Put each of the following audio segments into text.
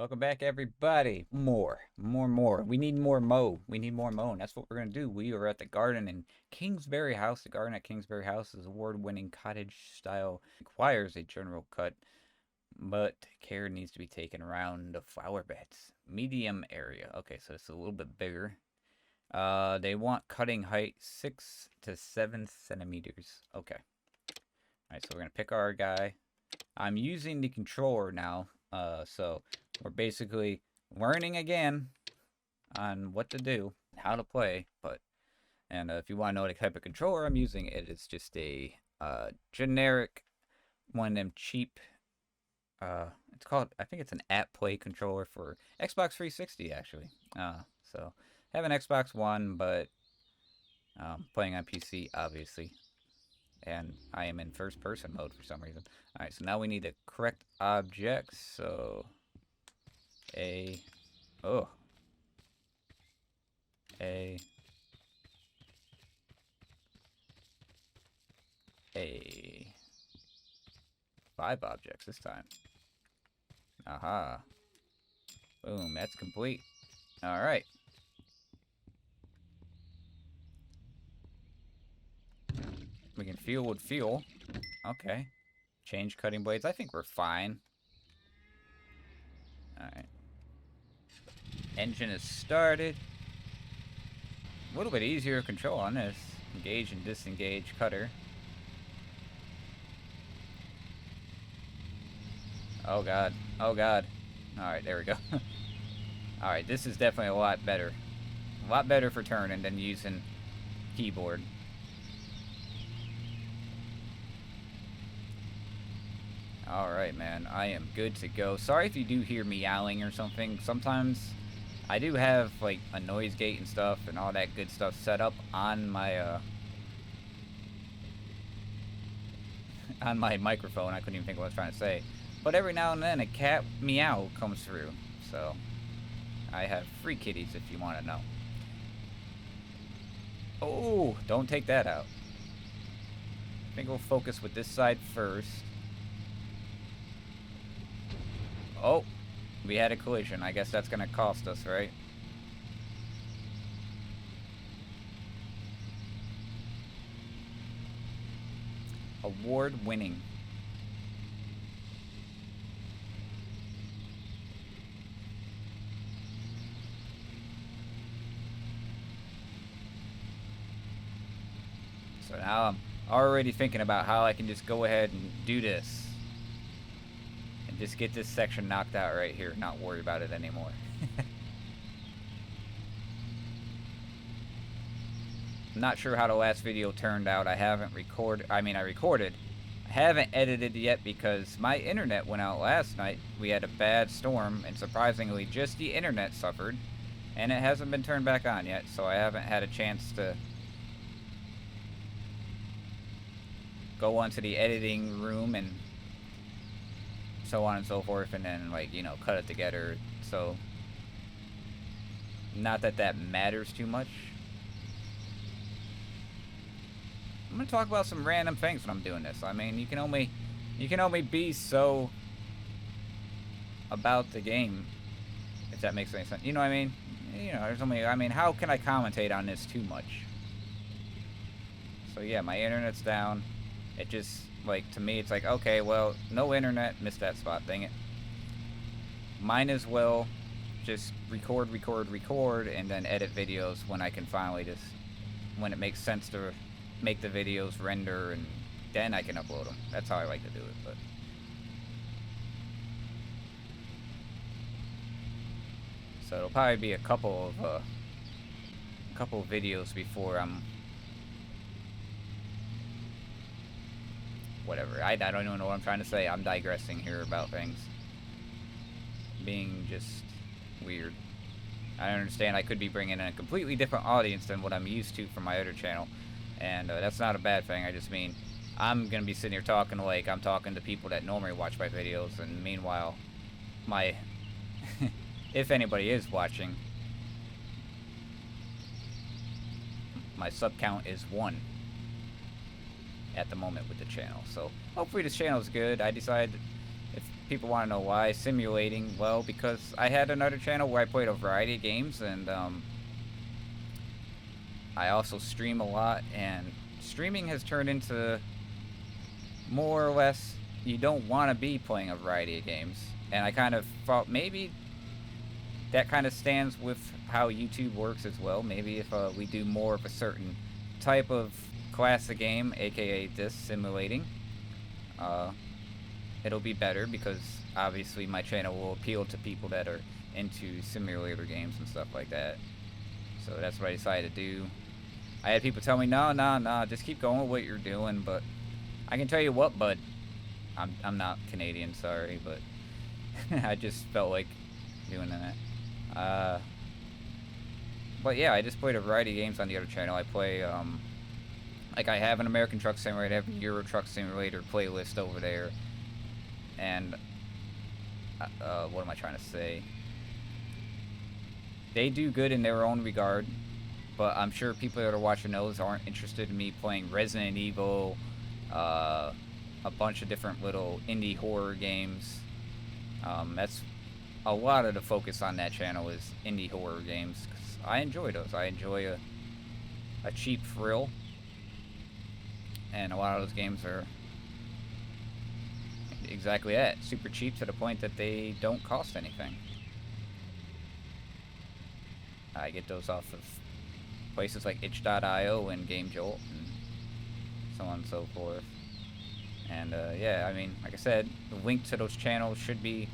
Welcome back, everybody. More. We need more mow. We need more mow, and that's what we're gonna do. We are at the garden in Kingsbury House. The garden at Kingsbury House is award-winning cottage style. Requires a general cut, but care needs to be taken around the flower beds. Medium area. Okay, so it's a little bit bigger. They want cutting height 6 to 7 centimeters. Okay. All right, so we're gonna pick our guy. I'm using the controller now, so we're basically learning again on what to do, how to play. And if you want to know what type of controller I'm using, it's just a generic one of them cheap. It's called, I think it's an app play controller for Xbox 360 actually. So I have an Xbox One, but playing on PC obviously, and I am in first person mode for some reason. Alright, so now we need the correct objects. So A, oh, A, 5 objects this time. Aha. Boom, that's complete. Alright. We can fuel with fuel. Okay. Change cutting blades. I think we're fine. Alright. Engine is started. A little bit easier to control on this. Engage and disengage cutter. Oh god. Oh god. Alright, there we go. Alright, this is definitely a lot better. A lot better for turning than using keyboard. Alright, man. I am good to go. Sorry if you do hear meowing or something. Sometimes I do have, like, a noise gate and stuff and all that good stuff set up on my, on my microphone. I couldn't even think what I was trying to say. But every now and then a cat meow comes through. So, I have free kitties if you want to know. Oh, don't take that out. I think we'll focus with this side first. Oh, we had a collision. I guess that's going to cost us, right? Award winning. So now I'm already thinking about how I can just go ahead and do this. And just get this section knocked out right here. Not worry about it anymore. I'm not sure how the last video turned out. I haven't recorded. I recorded. I haven't edited yet because my internet went out last night. We had a bad storm, and surprisingly, just the internet suffered. And it hasn't been turned back on yet, so I haven't had a chance to go onto the editing room and so on and so forth, and then, like, you know, cut it together. So, not that that matters too much. I'm gonna talk about some random things when I'm doing this. I mean, you can only be so about the game, if that makes any sense. You know what I mean? You know, there's only, I mean, how can I commentate on this too much? So yeah, my internet's down. It just, like, to me, it's like, okay, well, no internet, missed that spot, dang it. Might as well just record, and then edit videos when I can finally just, when it makes sense to make the videos render, and then I can upload them. That's how I like to do it, but. So it'll probably be a couple of videos before I'm whatever. I don't even know what I'm trying to say. I'm digressing here about things being just weird. I understand I could be bringing in a completely different audience than what I'm used to from my other channel, and that's not a bad thing. I just mean I'm gonna be sitting here talking like I'm talking to people that normally watch my videos, and meanwhile my if anybody is watching, my sub count is 1 at the moment with the channel. So hopefully this channel is good. I decided if people want to know why simulating. Well, because I had another channel where I played a variety of games, and I also stream a lot, and streaming has turned into more or less you don't want to be playing a variety of games. And I kind of thought maybe that kind of stands with how YouTube works as well. Maybe if we do more of a certain type of class of game, aka this simulating, it'll be better, because obviously my channel will appeal to people that are into simulator games and stuff like that. So that's what I decided to do. I had people tell me, no, just keep going with what you're doing, but I can tell you what, bud, I'm not Canadian, sorry, but I just felt like doing that. But yeah, I just played a variety of games on the other channel. I play, like I have an American Truck Simulator, I have a Euro Truck Simulator playlist over there. And, what am I trying to say? They do good in their own regard, but I'm sure people that are watching those aren't interested in me playing Resident Evil, a bunch of different little indie horror games. That's a lot of the focus on that channel is indie horror games, because I enjoy those. I enjoy a cheap thrill, and a lot of those games are exactly that, super cheap to the point that they don't cost anything. I get those off of places like itch.io and GameJolt and so on and so forth. And yeah, I mean, like I said, the link to those channels should be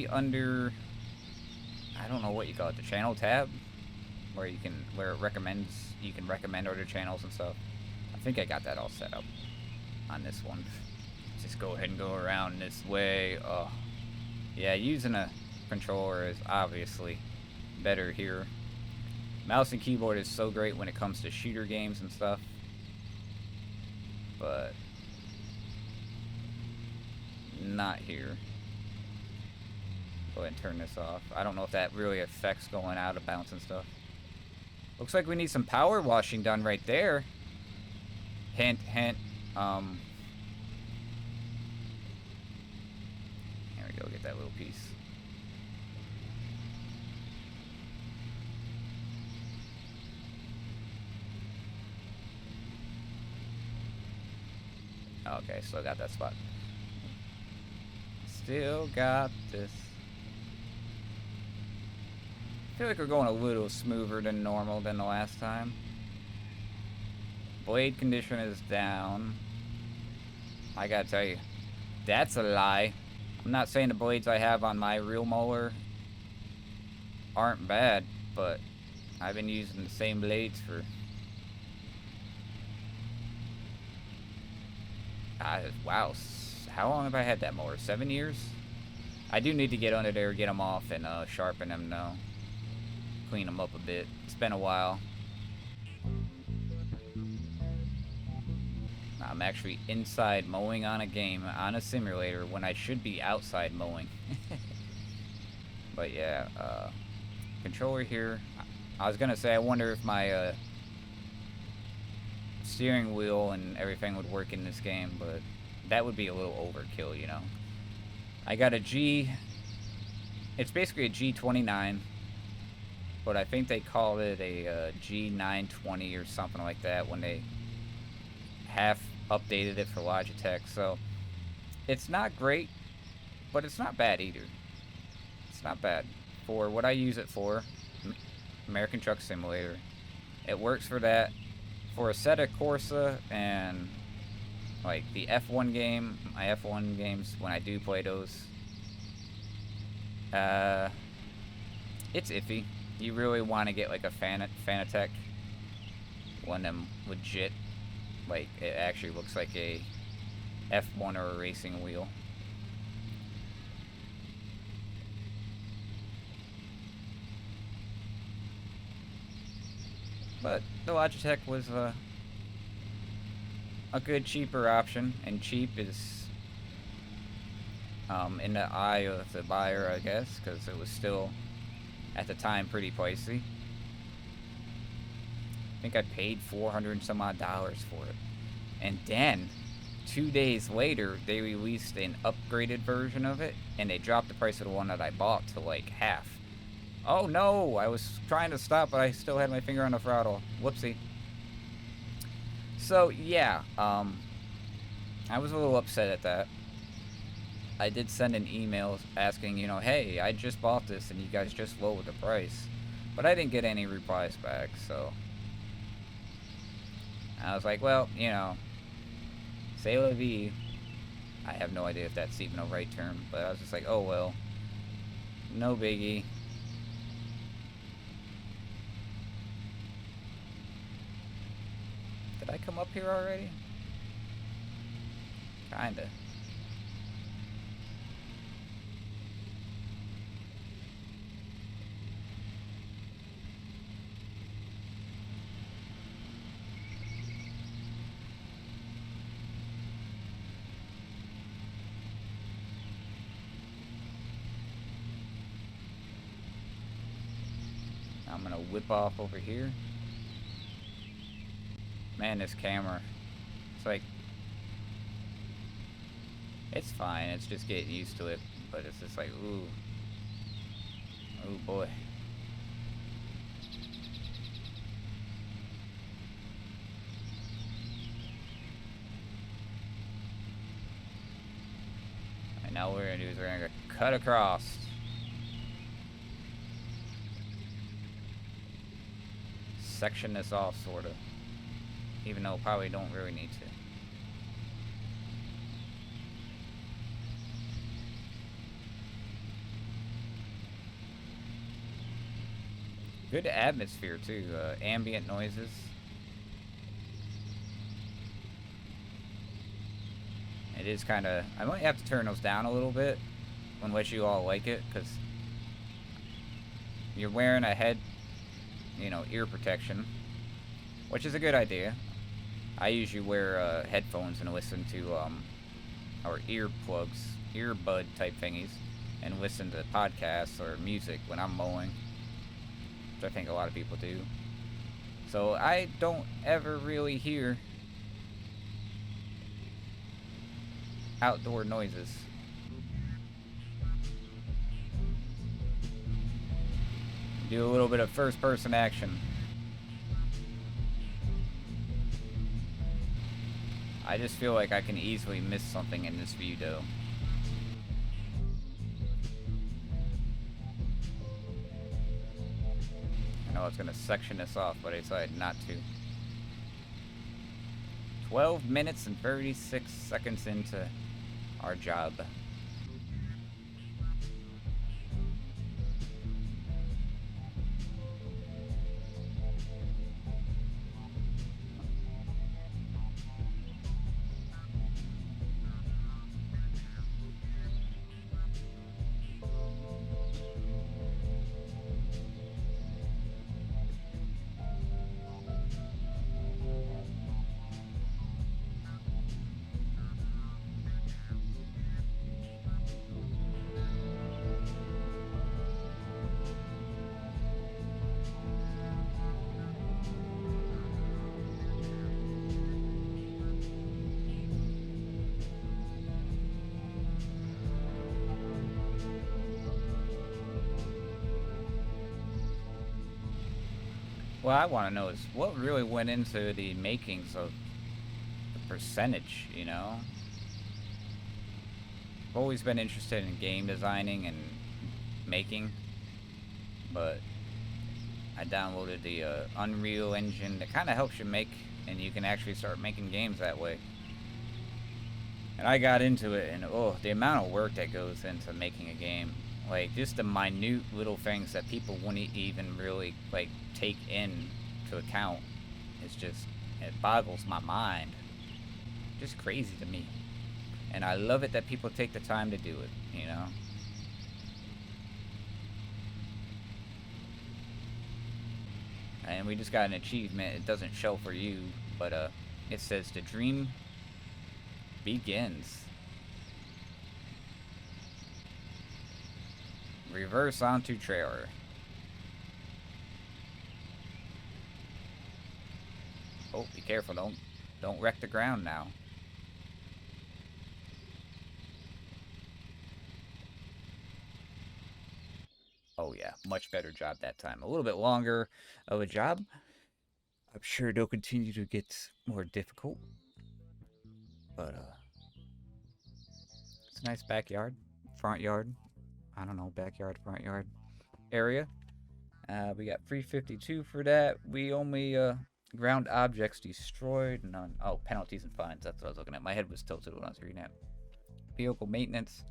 under, I don't know what you call it, the channel tab, where it recommends, you can recommend other channels and stuff. I think I got that all set up on this one. Just go ahead and go around this way. Oh, yeah, using a controller is obviously better here. Mouse and keyboard is so great when it comes to shooter games and stuff, but not here. Go ahead and turn this off. I don't know if that really affects going out of bounds and stuff. Looks like we need some power washing done right there. Hint, hint. Here we go, get that little piece. Okay, still got that spot. Still got this. I feel like we're going a little smoother than normal than the last time. Blade condition is down. I gotta tell you, that's a lie. I'm not saying the blades I have on my real mower aren't bad, but I've been using the same blades for wow, how long have I had that mower? 7 years? I do need to get under there, get them off, and sharpen them now. Clean them up a bit. It's been a while. I'm actually inside mowing on a game, on a simulator, when I should be outside mowing. But yeah, controller here. I was gonna say, I wonder if my steering wheel and everything would work in this game, but that would be a little overkill, you know. I got a G, it's basically a G29, but I think they called it a G920 or something like that when they half updated it for Logitech. So it's not great, but it's not bad either. It's not bad for what I use it for. American Truck Simulator, it works for that. For Assetto Corsa and like the F1 game, my F1 games, when I do play those, it's iffy. You really want to get like a Fanatec, one of them legit, like it actually looks like a F1 or a racing wheel. But the Logitech was a good cheaper option, and cheap is in the eye of the buyer, I guess, because it was still at the time pretty pricey. I think I paid $400 and some odd for it. And then 2 days later, they released an upgraded version of it, and they dropped the price of the one that I bought to like half. Oh no! I was trying to stop, but I still had my finger on the throttle. Whoopsie. So yeah, I was a little upset at that. I did send an email asking, you know, hey, I just bought this and you guys just lowered the price. But I didn't get any replies back, so I was like, well, you know, c'est la vie. I have no idea if that's even a right term, but I was just like, oh well, no biggie. Did I come up here already? Kinda. I'm gonna whip off over here. Man, this camera. It's like... It's fine, it's just getting used to it. But it's just like, ooh. Oh boy. And now what we're gonna do is we're gonna cut across. Section this off, sorta. Even though probably don't really need to. Good atmosphere too, ambient noises. It is kinda, I might have to turn those down a little bit, unless you all like it, because you're wearing a head, you know, ear protection, which is a good idea. I usually wear headphones and listen to, or earplugs, earbud type thingies, and listen to podcasts or music when I'm mowing, which I think a lot of people do. So I don't ever really hear outdoor noises. Do a little bit of first person action. I just feel like I can easily miss something in this view though. I know it's gonna section this off, but I decided not to. 12 minutes and 36 seconds into our job. What I want to know is what really went into the makings of the percentage, you know? I've always been interested in game designing and making, but I downloaded the Unreal Engine that kind of helps you make, and you can actually start making games that way. And I got into it, and oh, the amount of work that goes into making a game. Like, just the minute little things that people wouldn't even really, like, take in to account. It's just, it boggles my mind. Just crazy to me. And I love it that people take the time to do it, you know? And we just got an achievement. It doesn't show for you, but it says the dream begins. Reverse onto trailer. Oh, be careful! Don't wreck the ground now. Oh yeah, much better job that time. A little bit longer of a job. I'm sure it'll continue to get more difficult. But it's a nice backyard, front yard. I don't know, backyard, front yard area. We got 352 for that. We only ground objects destroyed. None. Oh, penalties and fines. That's what I was looking at. My head was tilted when I was reading that. Vehicle maintenance.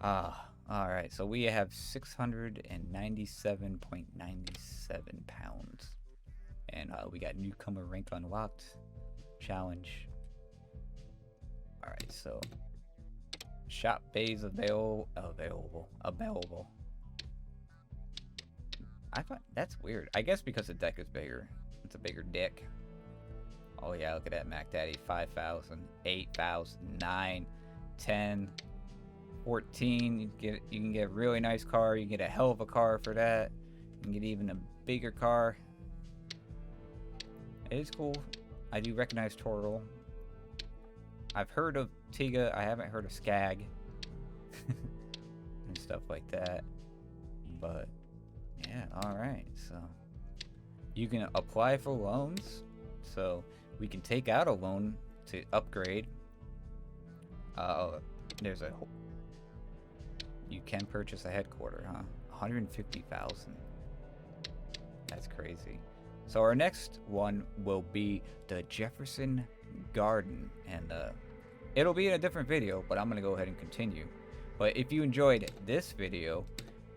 All right. So we have 697.97 pounds, and we got newcomer rank unlocked. Challenge. All right. So shop bays available. I thought that's weird. I guess because the deck is bigger. It's a bigger deck. Oh yeah, look at that Mac Daddy. 5,000, 8,000, 9, 10, 14. You can get a really nice car. You can get a hell of a car for that. You can get even a bigger car. It is cool. I do recognize Tortle. I've heard of Tiga. I haven't heard of Skag and stuff like that. But yeah, alright, so you can apply for loans, so we can take out a loan to upgrade. There's a, you can purchase a headquarter, huh? 150,000. That's crazy. So our next one will be the Jefferson Garden, and it'll be in a different video, but I'm gonna go ahead and continue. But if you enjoyed this video,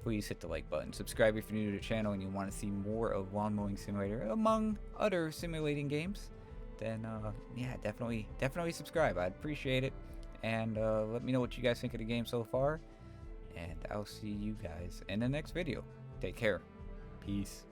please hit the like button. Subscribe if you're new to the channel and you want to see more of Lawn Mowing Simulator, among other simulating games. Then, yeah, definitely subscribe. I'd appreciate it. And let me know what you guys think of the game so far. And I'll see you guys in the next video. Take care. Peace.